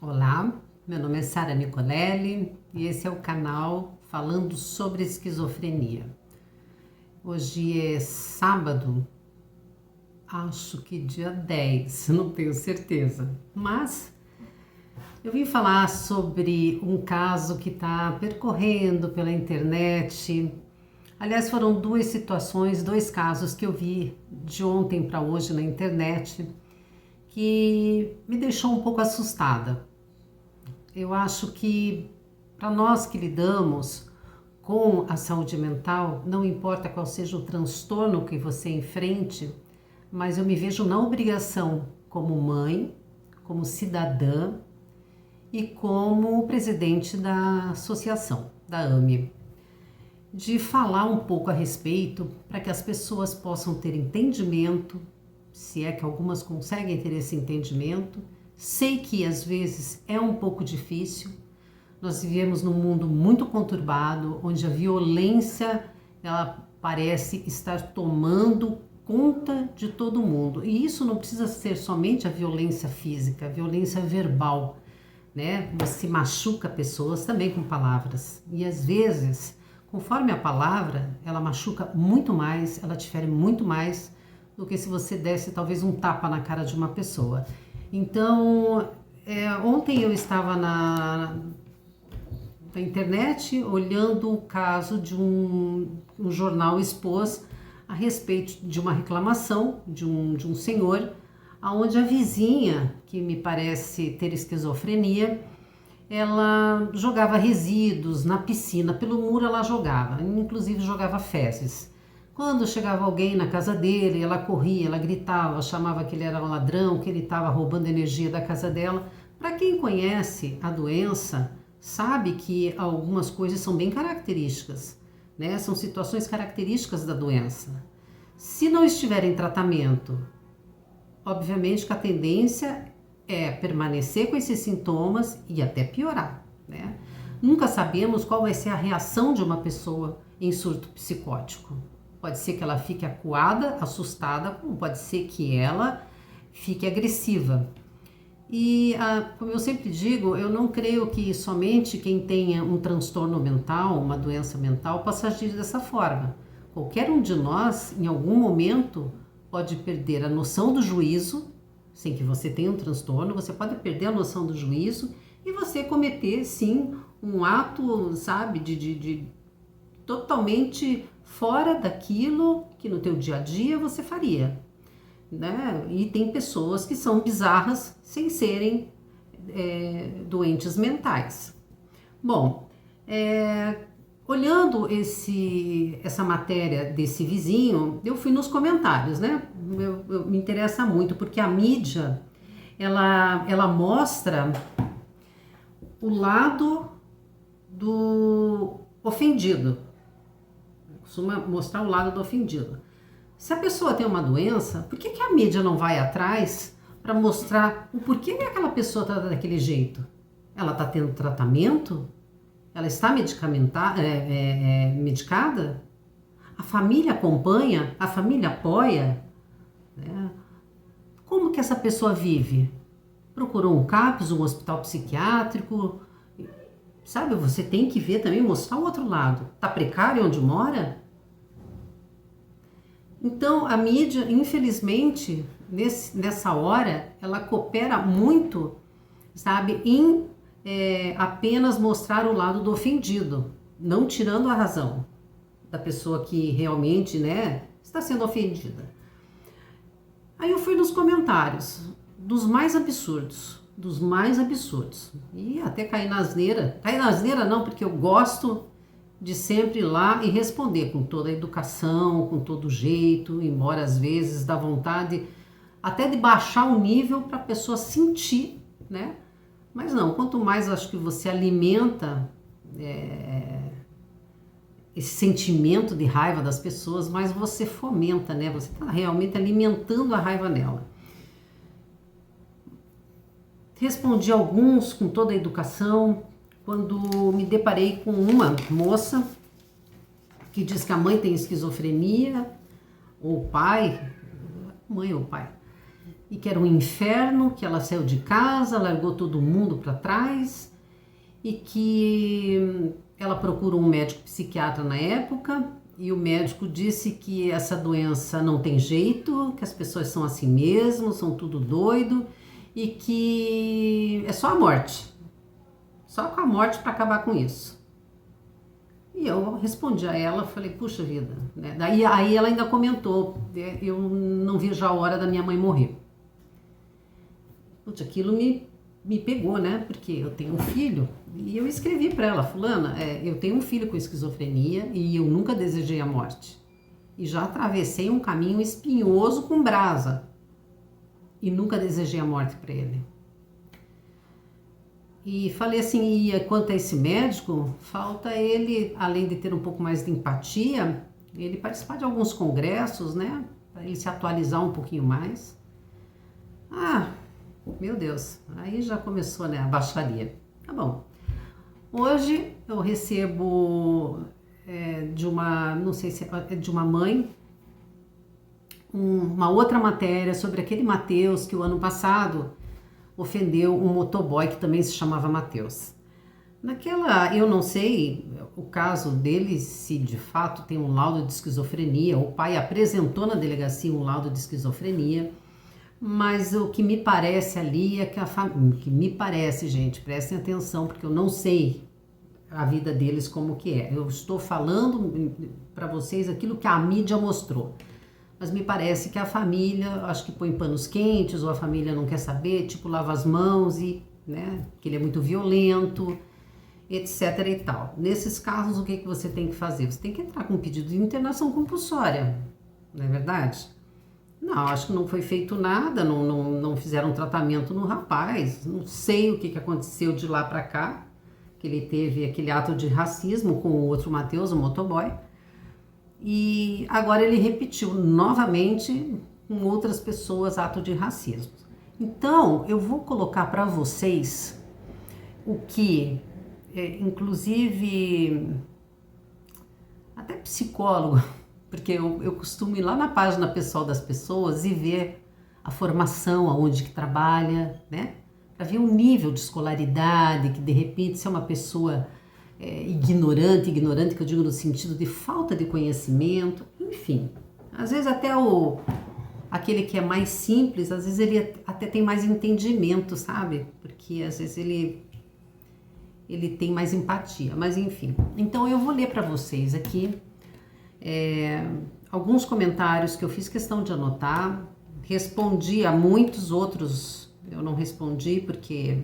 Olá, meu nome é Sara Nicolelli e esse é o canal falando sobre esquizofrenia. Hoje é sábado, acho que dia 10, não tenho certeza, mas eu vim falar sobre um caso que está percorrendo pela internet. Aliás, foram duas situações, dois casos que eu vi de ontem para hoje na internet que me deixou um pouco assustada. Eu acho que para nós que lidamos com a saúde mental, não importa qual seja o transtorno que você enfrente, mas eu me vejo na obrigação como mãe, como cidadã e como presidente da associação, da AME, de falar um pouco a respeito para que as pessoas possam ter entendimento, se é que algumas conseguem ter esse entendimento. Sei que às vezes é um pouco difícil. Nós vivemos num mundo muito conturbado, onde a violência ela parece estar tomando conta de todo mundo. E isso não precisa ser somente a violência física, a violência verbal, né? Você machuca pessoas também com palavras. E às vezes, conforme a palavra, ela machuca muito mais, ela te fere muito mais do que se você desse talvez um tapa na cara de uma pessoa. Então, ontem eu estava na internet olhando o caso de um jornal expôs a respeito de uma reclamação de um senhor, onde a vizinha, que me parece ter esquizofrenia, ela jogava resíduos na piscina, pelo muro ela jogava, inclusive jogava fezes. Quando chegava alguém na casa dele, ela corria, ela gritava, chamava que ele era um ladrão, que ele estava roubando energia da casa dela. Para quem conhece a doença, sabe que algumas coisas são bem características, né? São situações características da doença. Se não estiver em tratamento, obviamente que a tendência é permanecer com esses sintomas e até piorar, né? Nunca sabemos qual vai ser a reação de uma pessoa em surto psicótico. Pode ser que ela fique acuada, assustada, como pode ser que ela fique agressiva. E, como eu sempre digo, eu não creio que somente quem tenha um transtorno mental, uma doença mental, possa agir dessa forma. Qualquer um de nós, em algum momento, pode perder a noção do juízo, sem que você tenha um transtorno, você pode perder a noção do juízo e você cometer, sim, um ato, sabe, de totalmente fora daquilo que no teu dia a dia você faria, né? E tem pessoas que são bizarras sem serem doentes mentais. Bom, olhando essa matéria desse vizinho, eu fui nos comentários, né? Me interessa muito porque a mídia ela mostra o lado do ofendido. Costuma mostrar o lado do ofendido. Se a pessoa tem uma doença, por que a mídia não vai atrás para mostrar o porquê que aquela pessoa está daquele jeito? Ela está tendo tratamento? Ela está medicada? A família acompanha? A família apoia? Né? Como que essa pessoa vive? Procurou um CAPS, um hospital psiquiátrico? Sabe, você tem que ver também, mostrar o outro lado. Tá precário onde mora? Então, a mídia, infelizmente, nessa hora, ela coopera muito, sabe, em apenas mostrar o lado do ofendido, não tirando a razão da pessoa que realmente, né, está sendo ofendida. Aí eu fui nos comentários, dos mais absurdos, e até cair na asneira não, porque eu gosto de sempre ir lá e responder com toda a educação, com todo jeito, embora às vezes dá vontade até de baixar o nível para a pessoa sentir, né? Mas não, quanto mais acho que você alimenta esse sentimento de raiva das pessoas, mais você fomenta, né? Você está realmente alimentando a raiva nela. Respondi alguns com toda a educação, quando me deparei com uma moça que diz que a mãe tem esquizofrenia, ou o pai, mãe ou pai, e que era um inferno, que ela saiu de casa, largou todo mundo para trás e que ela procurou um médico psiquiatra na época e o médico disse que essa doença não tem jeito, que as pessoas são assim mesmo, são tudo doido e que é só a morte, só com a morte para acabar com isso. E eu respondi a ela, falei, puxa vida, né? Aí ela ainda comentou, eu não vejo a hora da minha mãe morrer. Putz, aquilo me pegou, né? Porque eu tenho um filho e eu escrevi para ela, fulana, eu tenho um filho com esquizofrenia e eu nunca desejei a morte. E já atravessei um caminho espinhoso com brasa e nunca desejei a morte para ele. E falei assim, e quanto a esse médico, falta ele, além de ter um pouco mais de empatia, ele participar de alguns congressos, né? Para ele se atualizar um pouquinho mais. Ah, meu Deus, aí já começou, né, a baixaria. Tá bom. Hoje eu recebo de uma, não sei se é de uma mãe, uma outra matéria sobre aquele Matheus que o ano passado ofendeu um motoboy que também se chamava Matheus. Naquela, eu não sei o caso dele, se de fato tem um laudo de esquizofrenia, o pai apresentou na delegacia um laudo de esquizofrenia, mas o que me parece ali é que que me parece, gente, prestem atenção, porque eu não sei a vida deles como que é. Eu estou falando para vocês aquilo que a mídia mostrou. Mas me parece que a família, acho que põe panos quentes, ou a família não quer saber, tipo, lava as mãos e, né, que ele é muito violento, etc e tal. Nesses casos, o que você tem que fazer? Você tem que entrar com um pedido de internação compulsória, não é verdade? Não, acho que não foi feito nada, não fizeram tratamento no rapaz, não sei o que aconteceu de lá para cá, que ele teve aquele ato de racismo com o outro Matheus, o motoboy, e agora ele repetiu novamente com outras pessoas ato de racismo. Então, eu vou colocar para vocês o que, inclusive, até psicólogo, porque eu costumo ir lá na página pessoal das pessoas e ver a formação, aonde que trabalha, né? Para ver o nível de escolaridade, que de repente se é uma pessoa ignorante que eu digo no sentido de falta de conhecimento, enfim. Às vezes até aquele que é mais simples, às vezes ele até tem mais entendimento, sabe? Porque às vezes ele tem mais empatia, mas enfim. Então eu vou ler para vocês aqui alguns comentários que eu fiz questão de anotar, respondi a muitos outros, eu não respondi porque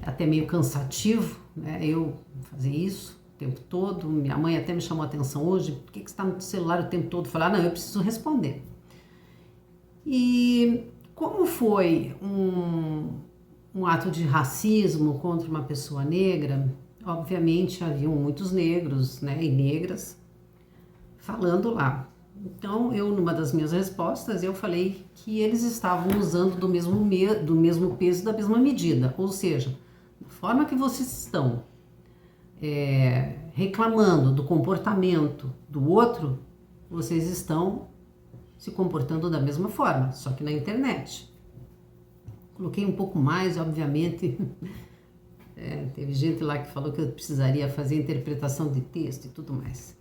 é até meio cansativo, né, eu fazer isso o tempo todo. Minha mãe até me chamou a atenção hoje, por que você está no celular o tempo todo? Eu falei, não, eu preciso responder. E como foi um ato de racismo contra uma pessoa negra, obviamente haviam muitos negros, né, e negras falando lá. Então, numa das minhas respostas, eu falei que eles estavam usando do mesmo peso, da mesma medida, ou seja, da forma que vocês estão reclamando do comportamento do outro, vocês estão se comportando da mesma forma, só que na internet. Coloquei um pouco mais, obviamente, teve gente lá que falou que eu precisaria fazer interpretação de texto e tudo mais.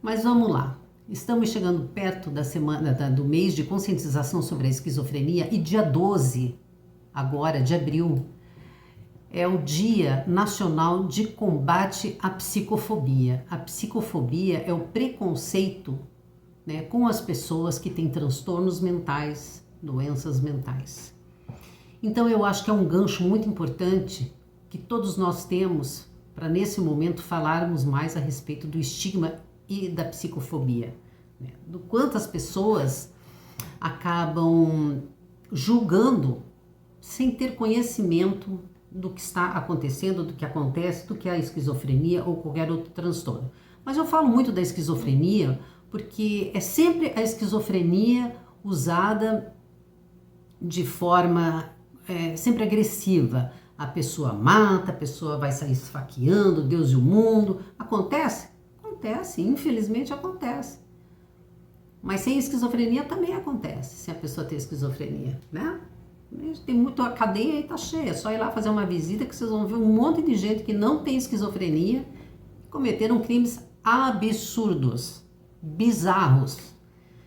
Mas vamos lá. Estamos chegando perto da semana, do mês de conscientização sobre a esquizofrenia e dia 12, agora, de abril, é o Dia Nacional de Combate à Psicofobia. A psicofobia é o preconceito, né, com as pessoas que têm transtornos mentais, doenças mentais. Então eu acho que é um gancho muito importante que todos nós temos para nesse momento falarmos mais a respeito do estigma e da psicofobia, né? Do quanto as pessoas acabam julgando sem ter conhecimento do que está acontecendo, do que acontece, do que é a esquizofrenia ou qualquer outro transtorno. Mas eu falo muito da esquizofrenia porque é sempre a esquizofrenia usada de forma sempre agressiva. A pessoa mata, a pessoa vai sair esfaqueando, Deus e o mundo. Acontece? Acontece, infelizmente acontece. Mas sem esquizofrenia também acontece, se a pessoa tem esquizofrenia, né? Tem muito, a cadeia aí tá cheia, é só ir lá fazer uma visita que vocês vão ver um monte de gente que não tem esquizofrenia, cometeram crimes absurdos, bizarros.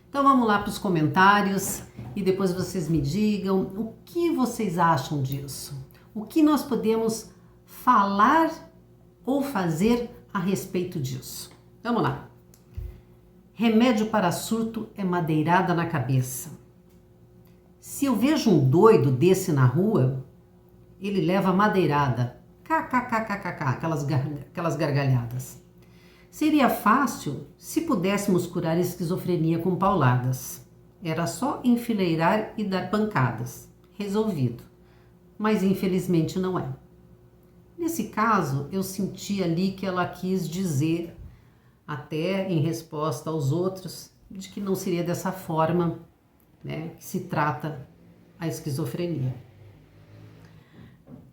Então vamos lá para os comentários e depois vocês me digam o que vocês acham disso. O que nós podemos falar ou fazer a respeito disso. Vamos lá. Remédio para surto é madeirada na cabeça. Se eu vejo um doido desse na rua, ele leva madeirada. KKKKK, aquelas gargalhadas. Seria fácil se pudéssemos curar a esquizofrenia com pauladas. Era só enfileirar e dar pancadas. Resolvido. Mas infelizmente não é. Nesse caso, eu senti ali que ela quis dizer, até em resposta aos outros, de que não seria dessa forma, né, que se trata a esquizofrenia.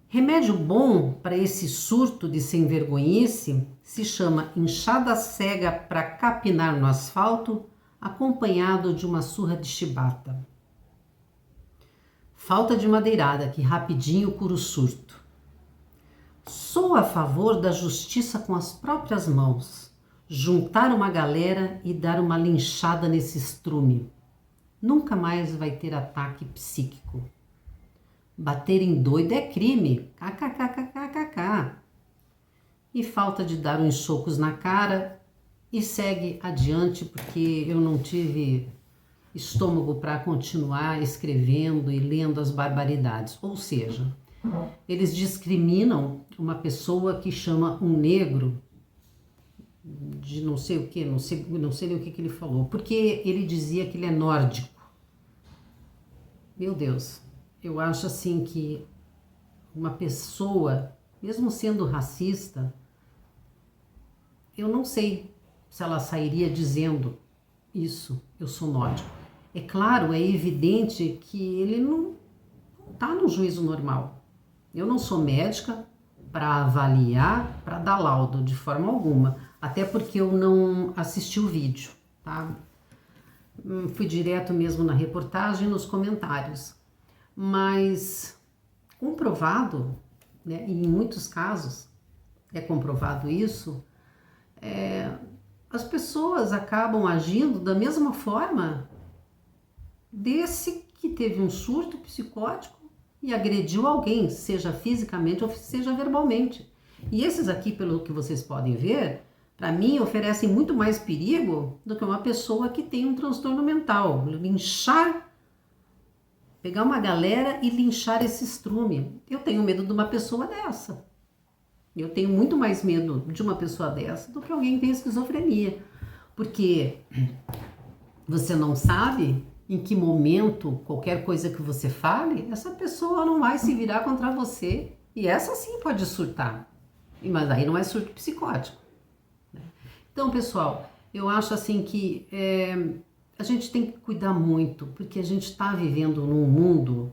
Remédio bom para esse surto de sem-vergonhice se chama inchada cega para capinar no asfalto, acompanhado de uma surra de chibata. Falta de madeirada que rapidinho cura o surto. Sou a favor da justiça com as próprias mãos, juntar uma galera e dar uma linchada nesse estrume. Nunca mais vai ter ataque psíquico. Bater em doido é crime. KKKKKK. E falta de dar uns socos na cara e segue adiante porque eu não tive estômago para continuar escrevendo e lendo as barbaridades. Ou seja, eles discriminam uma pessoa que chama um negro de não sei o que, não sei nem o que ele falou, porque ele dizia que ele é nórdico. Meu Deus, eu acho assim que uma pessoa, mesmo sendo racista, eu não sei se ela sairia dizendo isso, eu sou nórdico. É claro, é evidente que ele não está no juízo normal. Eu não sou médica para avaliar, para dar laudo de forma alguma, até porque eu não assisti o vídeo, tá? Fui direto mesmo na reportagem, nos comentários. Mas comprovado, né, e em muitos casos é comprovado isso, as pessoas acabam agindo da mesma forma desse que teve um surto psicótico e agrediu alguém, seja fisicamente ou seja verbalmente. E esses aqui, pelo que vocês podem ver, para mim oferecem muito mais perigo do que uma pessoa que tem um transtorno mental. Linchar, pegar uma galera e linchar esse estrume. Eu tenho medo de uma pessoa dessa. Eu tenho muito mais medo de uma pessoa dessa do que alguém que tem esquizofrenia. Porque você não sabe em que momento, qualquer coisa que você fale, essa pessoa não vai se virar contra você. E essa sim pode surtar. Mas aí não é surto psicótico. Então, pessoal, eu acho assim que a gente tem que cuidar muito, porque a gente está vivendo num mundo,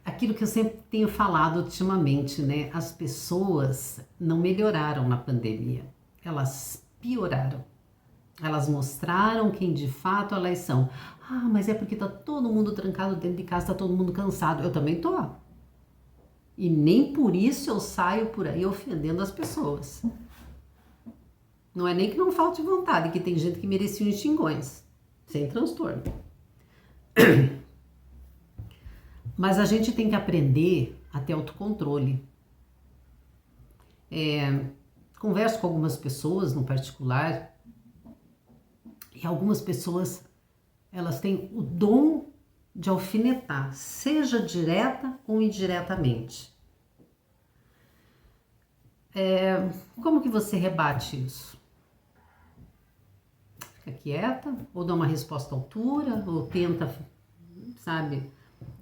aquilo que eu sempre tenho falado ultimamente, né? As pessoas não melhoraram na pandemia, elas pioraram. Elas mostraram quem de fato elas são. Ah, mas é porque tá todo mundo trancado dentro de casa, tá todo mundo cansado. Eu também tô. E nem por isso eu saio por aí ofendendo as pessoas. Não é nem que não falte vontade, que tem gente que merecia uns xingões, sem transtorno. Mas a gente tem que aprender a ter autocontrole. Converso com algumas pessoas no particular, e algumas pessoas, elas têm o dom de alfinetar, seja direta ou indiretamente. Como que você rebate isso? Fica quieta, ou dá uma resposta à altura, ou tenta, sabe,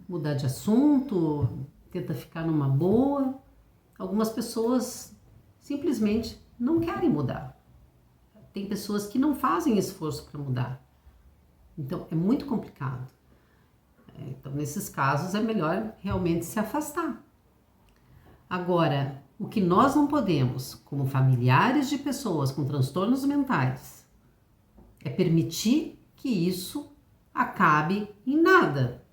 mudar de assunto, tenta ficar numa boa. Algumas pessoas simplesmente não querem mudar. Tem pessoas que não fazem esforço para mudar. Então, é muito complicado. Então, nesses casos, é melhor realmente se afastar. Agora, o que nós não podemos, como familiares de pessoas com transtornos mentais, É permitir que isso acabe em nada.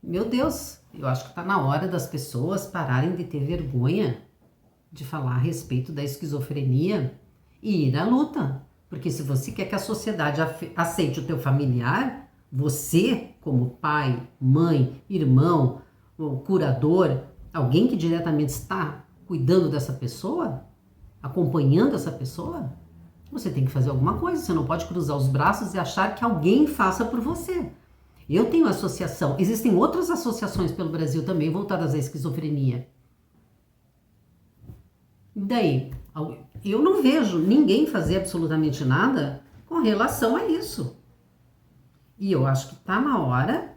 Meu Deus, eu acho que está na hora das pessoas pararem de ter vergonha de falar a respeito da esquizofrenia e ir à luta. Porque se você quer que a sociedade aceite o teu familiar, você, como pai, mãe, irmão, curador, alguém que diretamente está cuidando dessa pessoa, acompanhando essa pessoa, você tem que fazer alguma coisa. Você não pode cruzar os braços e achar que alguém faça por você. Eu tenho associação, existem outras associações pelo Brasil também voltadas à esquizofrenia. E daí, eu não vejo ninguém fazer absolutamente nada com relação a isso. E eu acho que está na hora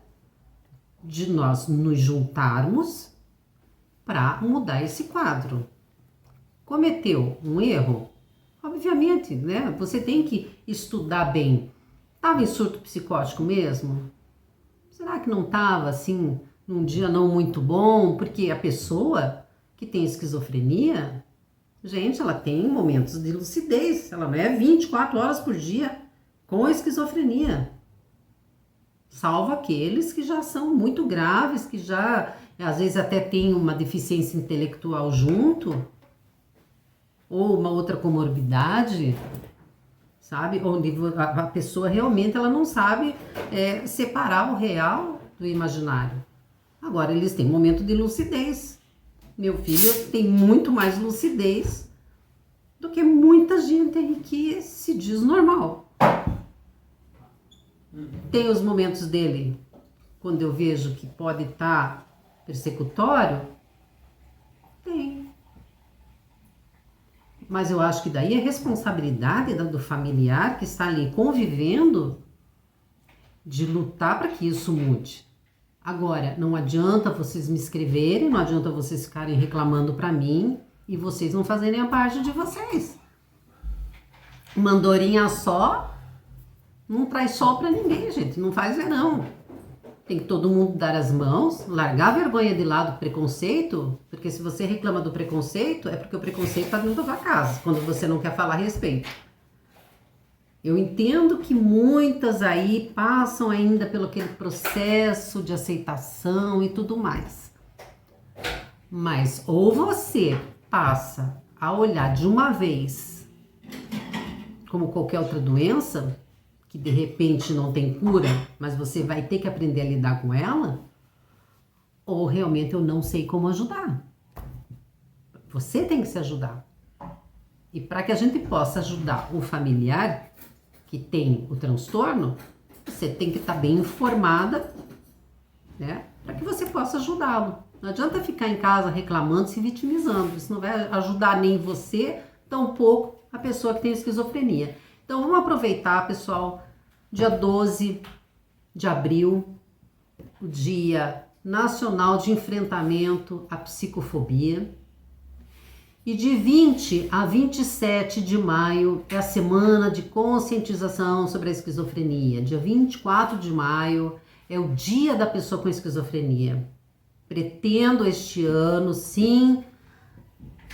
de nós nos juntarmos para mudar esse quadro. Cometeu um erro? Obviamente, né? Você tem que estudar bem. Estava em surto psicótico mesmo? Será que não estava assim, num dia não muito bom? Porque a pessoa que tem esquizofrenia, gente, ela tem momentos de lucidez. Ela não é 24 horas por dia com esquizofrenia. Salvo aqueles que já são muito graves, que já, às vezes, até tem uma deficiência intelectual junto, ou uma outra comorbidade, sabe? Onde a pessoa realmente ela não sabe separar o real do imaginário. Agora, eles têm momento de lucidez. Meu filho tem muito mais lucidez do que muita gente aí que se diz normal. Tem os momentos dele, quando eu vejo que pode estar persecutório, tem. Mas eu acho que daí é responsabilidade do familiar que está ali convivendo de lutar para que isso mude. Agora, não adianta vocês me escreverem, não adianta vocês ficarem reclamando para mim e vocês não fazerem a parte de vocês. Uma andorinha só não traz sol para ninguém, gente. Não faz verão. Tem que todo mundo dar as mãos, largar a vergonha de lado, preconceito, porque se você reclama do preconceito, é porque o preconceito está dentro da tua casa, quando você não quer falar a respeito. Eu entendo que muitas aí passam ainda pelo aquele processo de aceitação e tudo mais. Mas ou você passa a olhar de uma vez como qualquer outra doença, que de repente não tem cura, mas você vai ter que aprender a lidar com ela, ou realmente eu não sei como ajudar. Você tem que se ajudar. E para que a gente possa ajudar o familiar que tem o transtorno, você tem que estar bem informada, né? Para que você possa ajudá-lo. Não adianta ficar em casa reclamando, se vitimizando. Isso não vai ajudar nem você, tampouco a pessoa que tem esquizofrenia. Então vamos aproveitar, pessoal, dia 12 de abril, o Dia Nacional de Enfrentamento à Psicofobia. E de 20 a 27 de maio é a Semana de Conscientização sobre a Esquizofrenia. Dia 24 de maio é o Dia da Pessoa com Esquizofrenia. Pretendo este ano, sim,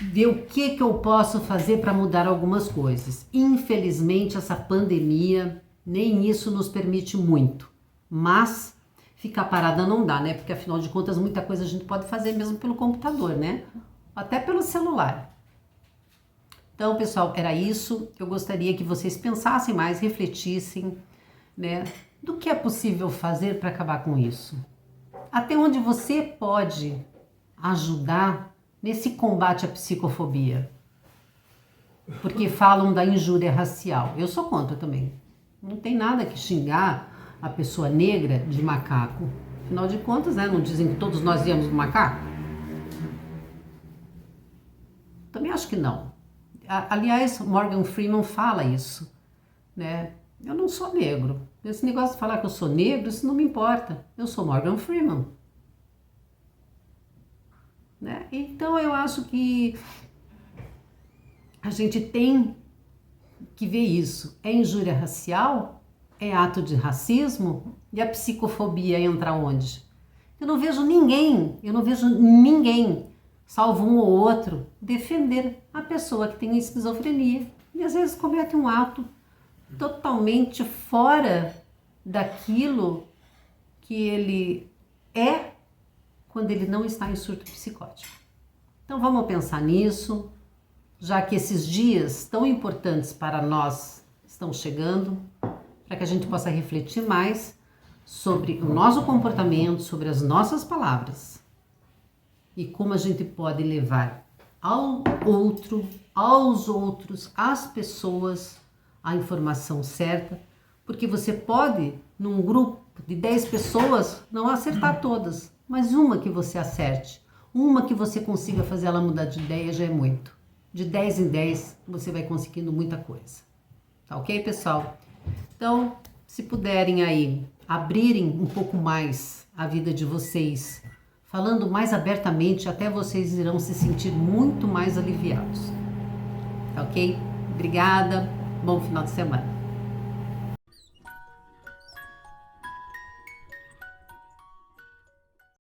ver o que eu posso fazer para mudar algumas coisas. Infelizmente, essa pandemia, nem isso nos permite muito. Mas ficar parada não dá, né? Porque afinal de contas, muita coisa a gente pode fazer mesmo pelo computador, né? Até pelo celular. Então, pessoal, era isso. Eu gostaria que vocês pensassem mais, refletissem, né? Do que é possível fazer para acabar com isso. Até onde você pode ajudar nesse combate à psicofobia. Porque falam da injúria racial. Eu sou contra também. Não tem nada que xingar a pessoa negra de macaco. Afinal de contas, né? Não dizem que todos nós viemos do macaco? Também acho que não. Aliás, Morgan Freeman fala isso, né? Eu não sou negro. Esse negócio de falar que eu sou negro, isso não me importa. Eu sou Morgan Freeman. Né? Então eu acho que a gente tem que ver isso. É injúria racial? É ato de racismo? E a psicofobia entra onde? Eu não vejo ninguém, salvo um ou outro, defender a pessoa que tem esquizofrenia. E às vezes comete um ato totalmente fora daquilo que ele é quando ele não está em surto psicótico. Então vamos pensar nisso, já que esses dias tão importantes para nós estão chegando, para que a gente possa refletir mais sobre o nosso comportamento, sobre as nossas palavras e como a gente pode levar ao outro, aos outros, às pessoas, a informação certa, porque você pode, num grupo de 10 pessoas, não acertar todas, mas uma que você acerte, uma que você consiga fazer ela mudar de ideia já é muito. De 10 em 10 você vai conseguindo muita coisa. Tá ok, pessoal? Então, se puderem aí abrirem um pouco mais a vida de vocês, falando mais abertamente, até vocês irão se sentir muito mais aliviados. Tá ok? Obrigada, bom final de semana.